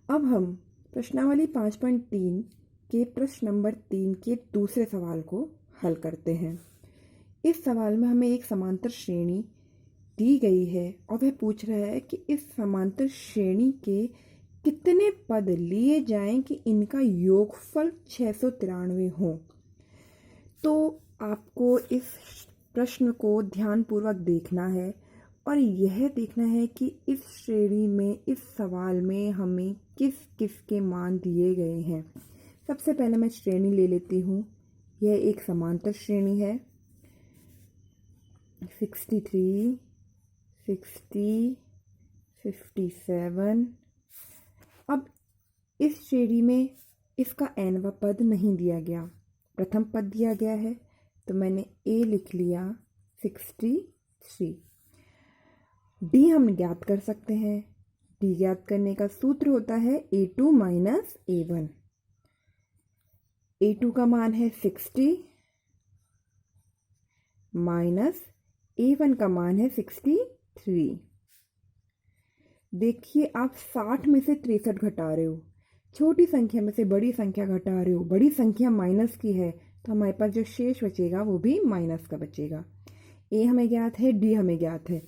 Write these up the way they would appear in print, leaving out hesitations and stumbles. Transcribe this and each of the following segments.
अब हम प्रश्नावली 5.3 के प्रश्न नंबर 3 के दूसरे सवाल को हल करते हैं। इस सवाल में हमें एक समांतर श्रेणी दी गई है और वह पूछ रहा है कि इस समांतर श्रेणी के कितने पद लिए जाएं कि इनका योगफल 693 हो। तो आपको इस प्रश्न को ध्यानपूर्वक देखना है और यह देखना है कि इस श्रेणी में, इस सवाल में हमें किस किस के मान दिए गए हैं। सबसे पहले मैं श्रेणी ले लेती हूँ। यह एक समांतर श्रेणी है। 63, 60, 57। अब इस श्रेणी में इसका nवां पद नहीं दिया गया, प्रथम पद दिया गया है, तो मैंने a लिख लिया 63। d हम ज्ञात कर सकते हैं। d ज्ञात करने का सूत्र होता है a2 माइनस a1। a2 का मान है 60 माइनस a1 का मान है 63। देखिए, आप 60 में से 63 घटा रहे हो, छोटी संख्या में से बड़ी संख्या घटा रहे हो, बड़ी संख्या माइनस की है, तो हमारे पास जो शेष बचेगा वो भी माइनस का बचेगा। a हमें ज्ञात है, d हमें ज्ञात है।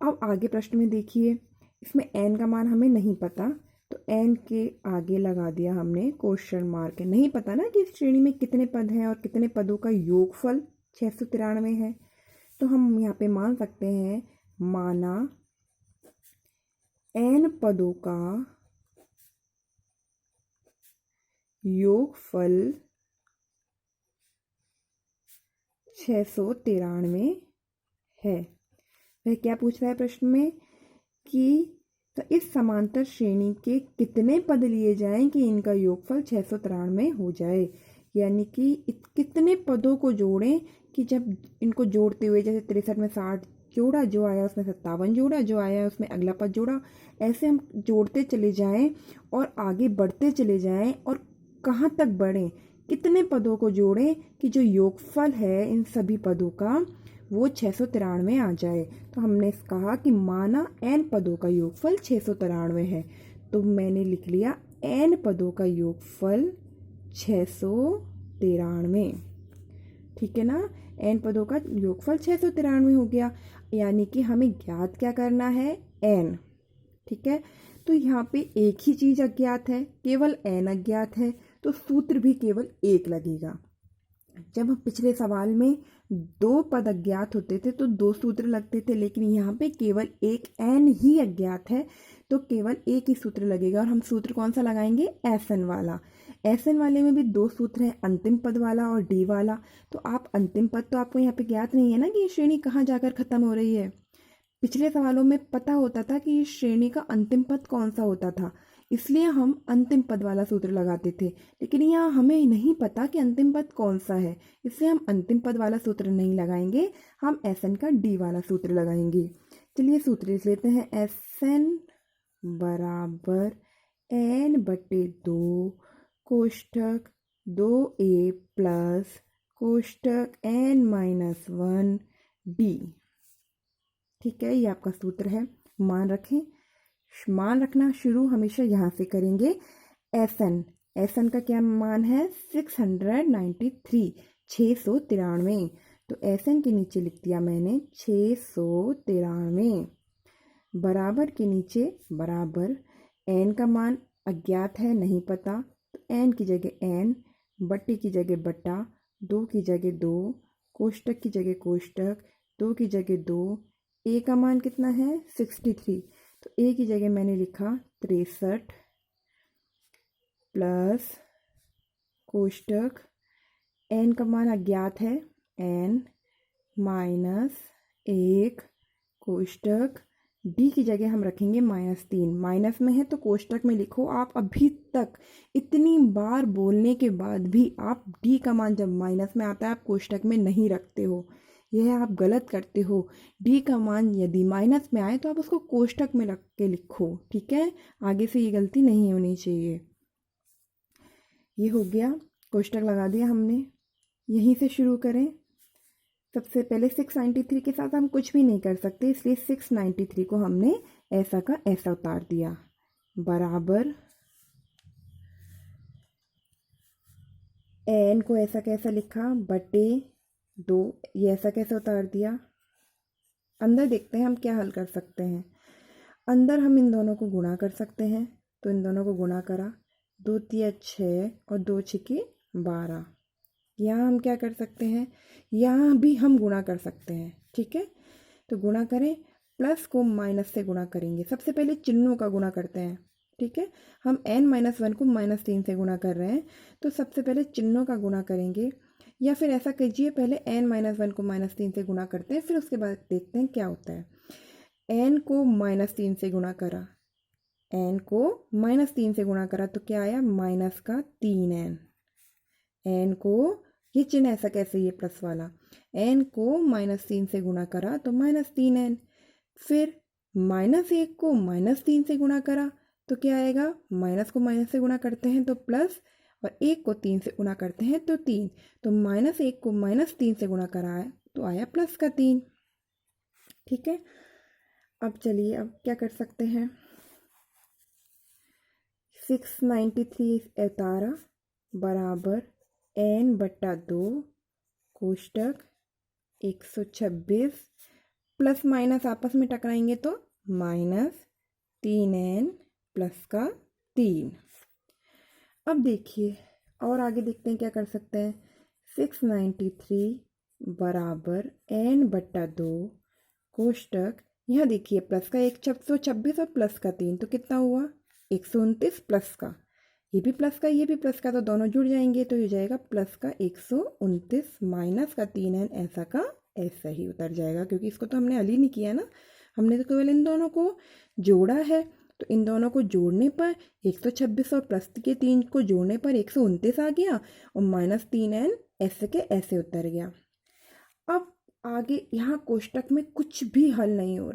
अब आगे प्रश्न में देखिए, इसमें n का मान हमें नहीं पता, तो n के आगे लगा दिया हमने क्वेश्चन मार्क। नहीं पता ना कि इस श्रेणी में कितने पद हैं और कितने पदों का योगफल 693 है, तो हम यहाँ पे मान सकते हैं, माना n पदों का योगफल 693 है। वह क्या पूछ रहा है प्रश्न में कि तो इस समांतर श्रेणी के कितने पद लिए जाएं कि इनका योगफल 693 हो जाए। यानी कि कितने पदों को जोड़ें कि जब इनको जोड़ते हुए, जैसे 63 में 60 जोड़ा, जो आया उसमें 57 जोड़ा, जो आया उसमें अगला पद जोड़ा, ऐसे हम जोड़ते चले जाएं और आगे बढ़ते चले जाएं और कहाँ तक बढ़ें, कितने पदों को जोड़ें कि जो योगफल है इन सभी पदों का वो 693 आ जाए। तो हमने कहा कि माना n पदों का योगफल 693 है, तो मैंने लिख लिया n पदों का योगफल 693। ठीक है ना, n पदों का योगफल 693 हो गया। यानी कि हमें ज्ञात क्या करना है, n। ठीक है, तो यहाँ पे एक ही चीज अज्ञात है, केवल n अज्ञात है, तो सूत्र भी केवल एक लगेगा। जब हम पिछले सवाल में 2 पद अज्ञात होते थे तो 2 सूत्र लगते थे, लेकिन यहाँ पे केवल एक n ही अज्ञात है, तो केवल एक ही सूत्र लगेगा। और हम सूत्र कौन सा लगाएंगे, Sn वाला। Sn वाले में भी 2 सूत्र हैं, अंतिम पद वाला और d वाला। तो आप अंतिम पद तो आपको यहाँ पे ज्ञात नहीं है ना कि ये श्रेणी कहाँ जाकर खत्म हो रही है। पिछले सवालों में पता होता था कि इस श्रेणी का अंतिम पद कौन सा होता था, इसलिए हम अंतिम पद वाला सूत्र लगाते थे। लेकिन यहाँ हमें नहीं पता कि अंतिम पद कौन सा है, इसलिए हम अंतिम पद वाला सूत्र नहीं लगाएंगे, हम Sn का d वाला सूत्र लगाएंगे। चलिए सूत्र लिख लेते हैं। Sn बराबर n/2 कोष्ठक 2a प्लस कोष्ठक n-1 d। ठीक है, ये आपका सूत्र है। मान रखें, मान रखना शुरू हमेशा यहाँ से करेंगे। Sn का क्या मान है, 693, 693। तो Sn के नीचे लिख दिया मैंने 693, बराबर के नीचे बराबर, n का मान अज्ञात है, नहीं पता, तो n की जगह n, बट्टे की जगह बट्टा, 2 की जगह 2, कोष्ठक की जगह कोष्ठक, 2 की जगह 2, a का मान कितना है, 63, तो a की जगह मैंने लिखा 63 प्लस कोष्ठक n का मान अज्ञात है, n माइनस 1 कोष्ठक d की जगह हम रखेंगे -3। माइनस में है तो कोष्ठक में लिखो। आप अभी तक इतनी बार बोलने के बाद भी आप d का मान जब माइनस में आता है आप कोष्ठक में नहीं रखते हो, यह आप गलत करते हो। d का मान यदि माइनस में आए तो आप उसको कोष्ठक में रख के लिखो। ठीक है, आगे से ये गलती नहीं होनी चाहिए। ये हो गया, कोष्ठक लगा दिया हमने। यहीं से शुरू करें। सबसे पहले 693 के साथ हम कुछ भी नहीं कर सकते, इसलिए 693 को हमने ऐसा का ऐसा उतार दिया, बराबर एन को ऐसा कैसा लिखा, बटे 2, ये ऐसा कैसे उतार दिया। अंदर देखते हैं हम क्या हल कर सकते हैं। अंदर हम इन दोनों को गुणा कर सकते हैं, तो इन दोनों को गुणा करा, 2 तिया 6 और 2 छिके 12। यहाँ हम क्या कर सकते हैं, यहाँ भी हम गुणा कर सकते हैं। ठीक है, तो गुणा करें, प्लस को माइनस से गुणा करेंगे। सबसे पहले चिन्हों का गुणा करते हैं। ठीक है, हम n-1 को -3 से गुणा कर रहे हैं, तो सबसे पहले चिन्हों का गुणा करेंगे। या फिर ऐसा कीजिए, पहले n-1 को -3 से गुणा करते हैं, फिर उसके बाद देखते हैं क्या होता है। n को -3 से गुणा करा, n को -3 से गुणा करा तो क्या आया, माइनस का 3n। n को, ये चिन्ह ऐसा कैसे, ये प्लस वाला, n को -3 से गुणा करा तो -3n। फिर -1 को -3 से गुणा करा तो क्या आएगा, माइनस को माइनस से गुणा करते हैं तो प्लस, और 1 को 3 से गुणा करते हैं तो 3। तो -1 को -3 से गुणा करा है तो आया प्लस का 3। ठीक है, अब चलिए अब क्या कर सकते हैं। 693 उतारा बराबर n/2 कोष्टक 126, प्लस माइनस आपस में टकराएंगे तो -3n प्लस का 3। अब देखिए और आगे देखते हैं क्या कर सकते हैं। 693 बराबर n/2 कोष्टक, यहाँ देखिए प्लस का 126 और प्लस का 3 तो कितना हुआ, 129 प्लस का, ये भी प्लस का ये भी प्लस का, तो दोनों जुड़ जाएंगे तो हो जाएगा प्लस का 129 माइनस का 3n, ऐसा का ऐसा ही उतर जाएगा, क्योंकि इसको तो हमने हल ही नहीं किया ना, हमने तो केवल इन दोनों को जोड़ा है। तो इन दोनों को जोड़ने पर 126 और प्लस के 3 को जोड़ने पर 129 आ गया, और -3n ऐसे के ऐसे उतर गया। अब आगे यहाँ कोष्टक में कुछ भी हल नहीं हो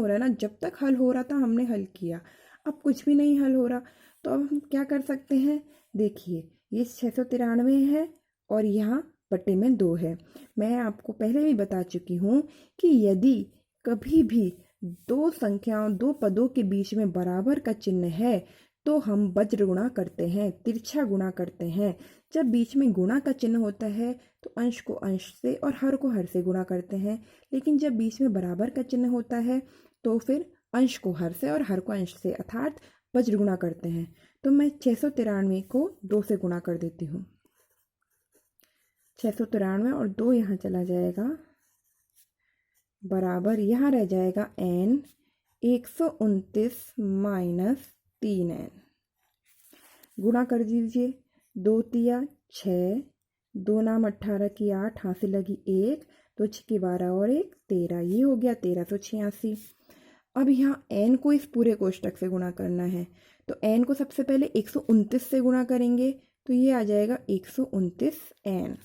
रहा ना, जब तक हल हो रहा था हमने हल किया, अब कुछ भी नहीं हल हो रहा, तो अब हम क्या कर सकते हैं। देखिए ये 693 है और यहाँ बटे में 2 है। मैं आपको पहले भी बता चुकी हूँ कि यदि कभी भी दो संख्याओं, दो पदों के बीच में बराबर का चिन्ह है तो हम वज्र गुणा करते हैं, तिरछा गुणा करते हैं। जब बीच में गुणा का चिन्ह होता है तो अंश को अंश से और हर को हर से गुणा करते हैं, लेकिन जब बीच में बराबर का चिन्ह होता है तो फिर अंश को हर से और हर को अंश से, अर्थात वज्र गुणा करते हैं। तो मैं 693 को 2 से गुणा कर देती हूँ। 693 और 2 यहाँ चला जाएगा, बराबर यहाँ रह जाएगा n 129 माइनस 3n। गुणा कर दीजिए, 2 तिया 6, 2 नाम 18 की 8, हाथ से लगी 1, 2 छिके 12 और 1 13, ये हो गया 1386। अब यहाँ n को इस पूरे कोष्टक से गुणा करना है, तो n को सबसे पहले 129 से गुणा करेंगे तो ये आ जाएगा 129n।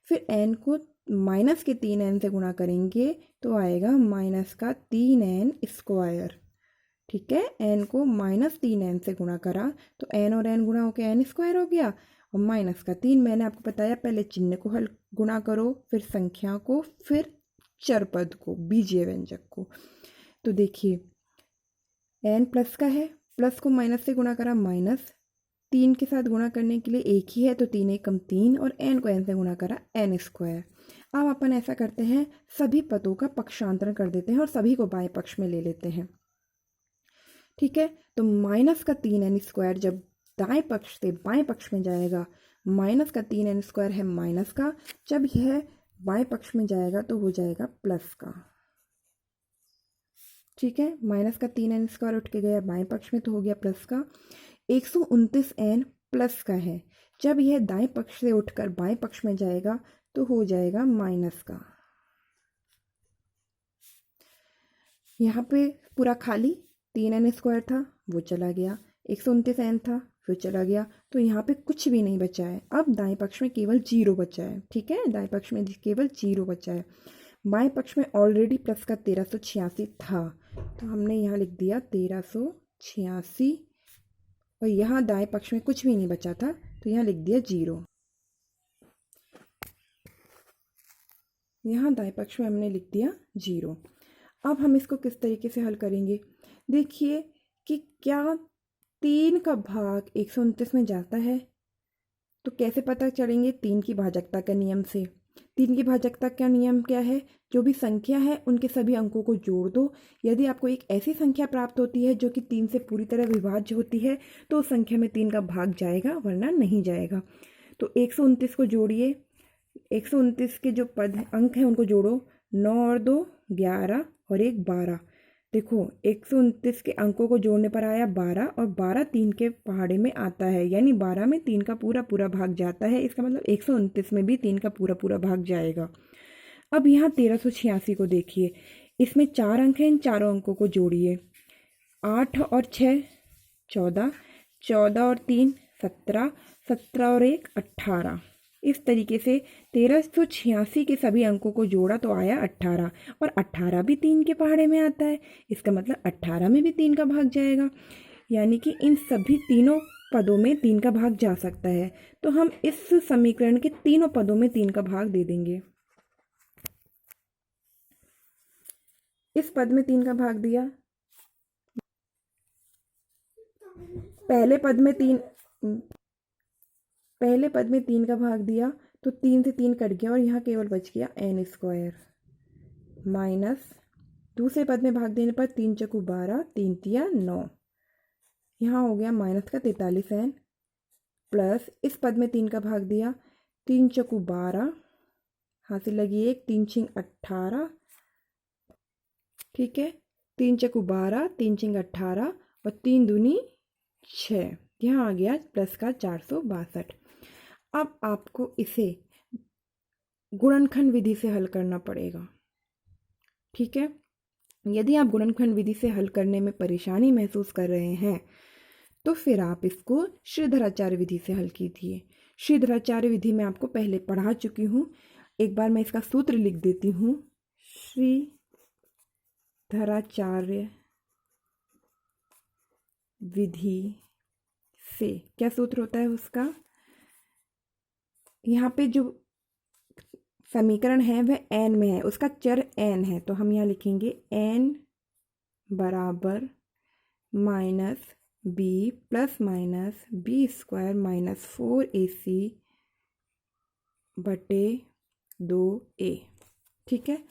फिर n को माइनस के 3n से गुणा करेंगे तो आएगा माइनस का 3n स्क्वायर। ठीक है, n को -3n से गुणा करा तो n और n गुणा होकर n स्क्वायर हो गया, और माइनस का 3। मैंने आपको बताया पहले चिन्ह को हल गुणा करो, फिर संख्या को, फिर चर पद को, बीजीय व्यंजक को। तो देखिए n प्लस का है, प्लस को माइनस से गुणा करा, माइनस 3 के साथ गुणा करने के लिए एक ही है तो 3 एकम 3, और n को n से गुणा करा n स्क्वायर। अब अपन ऐसा करते हैं, सभी पदों का पक्षांतरण कर देते हैं और सभी को बाएं पक्ष में ले लेते हैं। ठीक है, तो माइनस का 3n स्क्वायर जब दाएं पक्ष से बाएं पक्ष में जाएगा, माइनस का 3n स्क्वायर है माइनस का, जब यह बाएं पक्ष में जाएगा तो हो जाएगा प्लस का। ठीक है, माइनस का 3n स्क्वायर उठ के गया बाएं पक्ष में तो हो गया प्लस का। 129n प्लस का है, जब यह दाएं पक्ष से उठकर बाएं पक्ष में जाएगा तो हो जाएगा माइनस का। यहाँ पे पूरा खाली 3n स्क्वायर था वो चला गया, 129n था फिर चला गया, तो यहाँ पे कुछ भी नहीं बचा है। अब दाएं पक्ष में केवल 0 बचा है। ठीक है, दाएं पक्ष में केवल 0 बचा है। बाएं पक्ष में ऑलरेडी प्लस का 1386 था, तो हमने यहाँ लिख दिया 1386, और यहाँ दाएं पक्ष में कुछ भी नहीं बचा था तो यहाँ लिख दिया 0। यहाँ दाएं पक्ष में हमने लिख दिया 0। अब हम इसको किस तरीके से हल करेंगे। देखिए कि क्या 3 का भाग 129 में जाता है, तो कैसे पता चलेंगे? 3 की भाजकता के नियम से। 3 की भाजकता का नियम क्या है? जो भी संख्या है उनके सभी अंकों को जोड़ दो। यदि आपको एक ऐसी संख्या प्राप्त होती है जो कि 3 से पूरी तरह विभाज्य होती है तो उस संख्या में 3 का भाग जाएगा, वरना नहीं जाएगा। तो 129 को जोड़िए। 129 के जो पद अंक हैं उनको जोड़ो। 9 और 2 11 और 1 12। देखो 129 के अंकों को जोड़ने पर आया 12 और 12 3 के पहाड़े में आता है, यानी 12 में 3 का पूरा पूरा भाग जाता है। इसका मतलब 129 में भी 3 का पूरा पूरा भाग जाएगा। अब यहाँ 1386 को देखिए। इसमें 4 अंक हैं, इन चारों अंकों को जोड़िए। 8 और 6 14, 14 और 3 17, 17 और 1 18। इस तरीके से 1386 के सभी अंकों को जोड़ा तो आया 18, और 18 भी 3 के पहाड़े में आता है। इसका मतलब 18 में भी 3 का भाग जाएगा, यानी कि इन सभी तीनों पदों में 3 का भाग जा सकता है। तो हम इस समीकरण के तीनों पदों में 3 का भाग दे देंगे। इस पद में 3 का भाग दिया। पहले पद में 3 का भाग दिया तो 3 से 3 कट गया और यहाँ केवल बच गया n² माइनस दूसरे पद में भाग देने पर 3 चकु 12, 3 तिया 9, यहाँ हो गया माइनस का 43n प्लस इस पद में 3 का भाग दिया। 3 चकु 12, हासिल लगी 1, 3 छिंग 18। ठीक है, 3 चकु 12, 3 छिंग 18 और 3 दूनी 6, यहाँ आ गया प्लस का 462। अब आपको इसे गुणनखंड विधि से हल करना पड़ेगा। ठीक है, यदि आप गुणनखंड विधि से हल करने में परेशानी महसूस कर रहे हैं तो फिर आप इसको श्रीधराचार्य विधि से हल कीजिए। श्रीधराचार्य विधि में आपको पहले पढ़ा चुकी हूँ। एक बार मैं इसका सूत्र लिख देती हूँ। श्रीधराचार्य विधि से क्या सूत्र होता है उसका? यहाँ पे जो समीकरण है वह n में है, उसका चर n है, तो हम यहाँ लिखेंगे n बराबर minus b plus minus b² minus 4ac बटे 2a। ठीक है,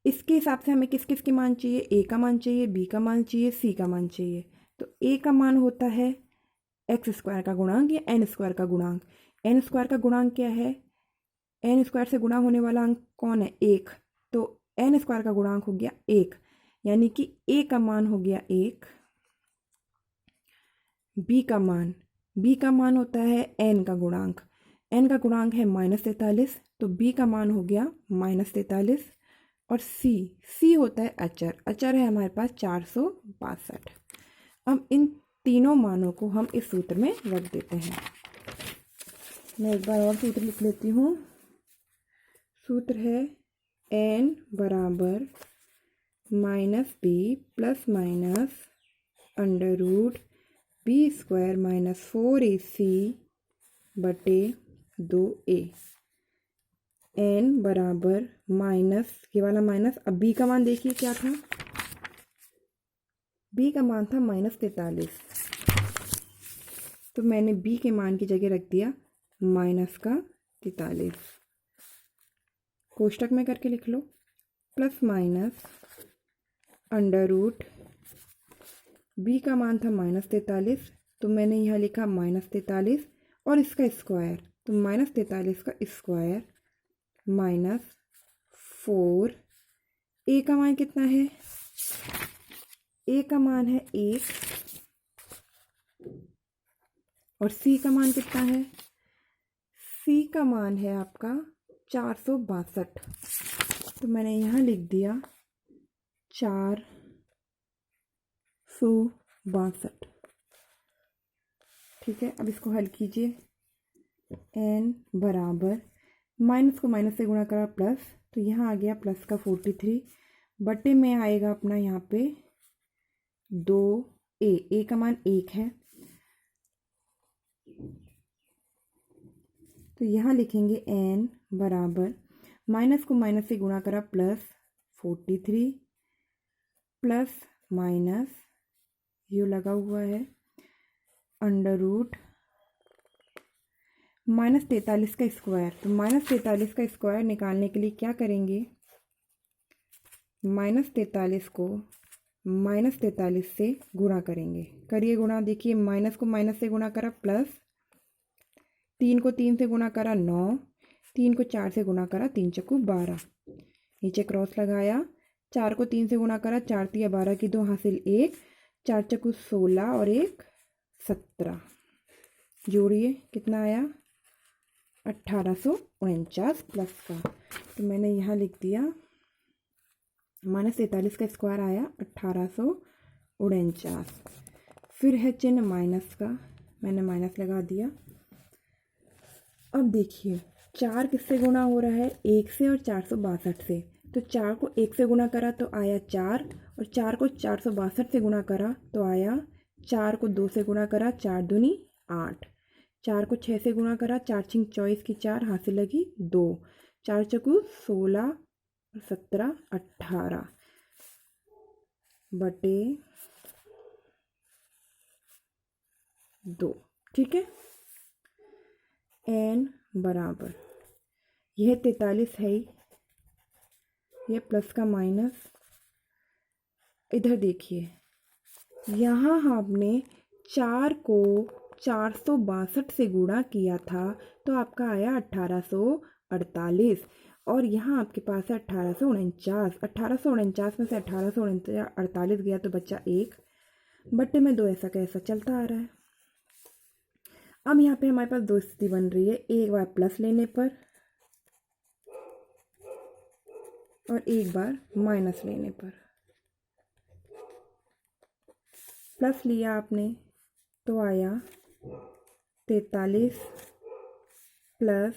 इसके हिसाब से हमें किस किस की मान चाहिए? a का मान चाहिए, b का मान चाहिए, c का मान चाहिए। तो a का मान होता है x² का गुणांक या n² का गुणांक। n² का गुणांक क्या है? n² से गुणा होने वाला अंक कौन है? 1। तो n² का गुणांक हो गया 1, यानी कि a का मान हो गया 1। b का मान होता है n का गुणांक। n का गुणांक है -43, तो b का मान हो गया -43। और c होता है अचर। अचर है हमारे पास 462। अब इन तीनों मानों को हम इस सूत्र में रख देते हैं। मैं एक बार और सूत्र लिख लेती हूँ। सूत्र है n बराबर -b plus minus √b² minus 4ac बटे 2a। n बराबर माइनस, ये वाला माइनस। अब b का मान देखिए क्या था? b का मान था -43, तो मैंने b के मान की जगह रख दिया -43। कोष्टक में करके लिख लो। प्लस माइनस √b का मान था -43, तो मैंने यहाँ लिखा -43 और इसका स्क्वायर, तो -43 का स्क्वायर माइनस 4। a का मान कितना है? a का मान है 1 और c का मान कितना है? c का मान है आपका 462, तो मैंने यहाँ लिख दिया 462। ठीक है, अब इसको हल कीजिए। n बराबर, माइनस को माइनस से गुणा करा प्लस, तो यहाँ आ गया प्लस का 43 बटे में आएगा अपना यहाँ पे 2a। a का मान 1 है, तो यहाँ लिखेंगे n बराबर, माइनस को माइनस से गुणा करा प्लस 43 प्लस माइनस ये लगा हुआ है √, -43 का स्क्वायर, तो -43 का स्क्वायर निकालने के लिए क्या करेंगे, -43 को -43 से गुणा करेंगे। करिए गुणा, देखिए माइनस को माइनस से गुणा करा प्लस, 3 को 3 से गुणा करा 9, 3 को 4 से गुणा करा 3 चक्कू 12, नीचे क्रॉस लगाया, 4 को 3 से गुणा करा 4 तिया 12 की 2 हासिल 1, 4 चक्कू 16 और 1 17, जोड़िए कितना आया 1849 प्लस का। तो मैंने यहाँ लिख दिया -43 का स्क्वायर आया 1849। फिर है चिन्ह माइनस का, मैंने माइनस लगा दिया। अब देखिए 4 किससे गुणा हो रहा है, 1 से और 462 से, तो 4 को 1 से गुणा करा तो आया 4, और 4 को 462 से गुणा करा तो आया, 4 को 2 से गुणा करा 4 दूनी 8, 4 को 6 से गुणा करा 4 छिंग 24 की 4 हासिल लगी 2, 4 चक्कू 16 17 18 बटे 2, ठीक है। n बराबर, यह 43 है ही, यह प्लस का माइनस, इधर देखिए यहाँ हमने 4 को 462 से गुणा किया था तो आपका आया 1848, और यहाँ आपके पास है 1849। 1849 में से 1848 गया तो बच्चा 1 बट्टे में 2, ऐसा कैसा चलता आ रहा है। अब यहाँ पे हमारे पास दो स्थिति बन रही है, एक बार प्लस लेने पर और एक बार माइनस लेने पर। प्लस लिया आपने तो आया 43 प्लस,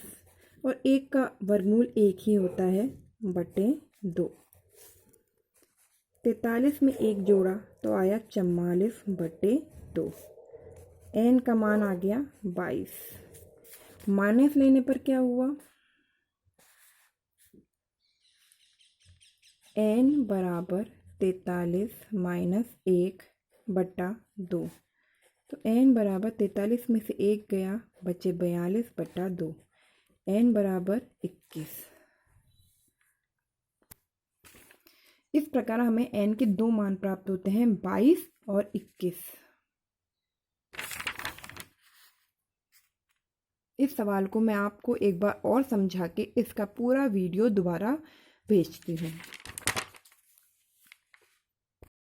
और 1 का वर्गमूल 1 ही होता है बटे 2, 43 में 1 जोड़ा तो आया 44 बटे 2, n का मान आ गया 22। माइनस लेने पर क्या हुआ, n बराबर 43 माइनस 1 बटा 2, तो n बराबर 43 में से 1 गया बचे 42 बटा 2, n बराबर 21। इस प्रकार हमें n के दो मान प्राप्त होते हैं, 22 और 21। इस सवाल को मैं आपको एक बार और समझा के इसका पूरा वीडियो दोबारा भेजती हूँ।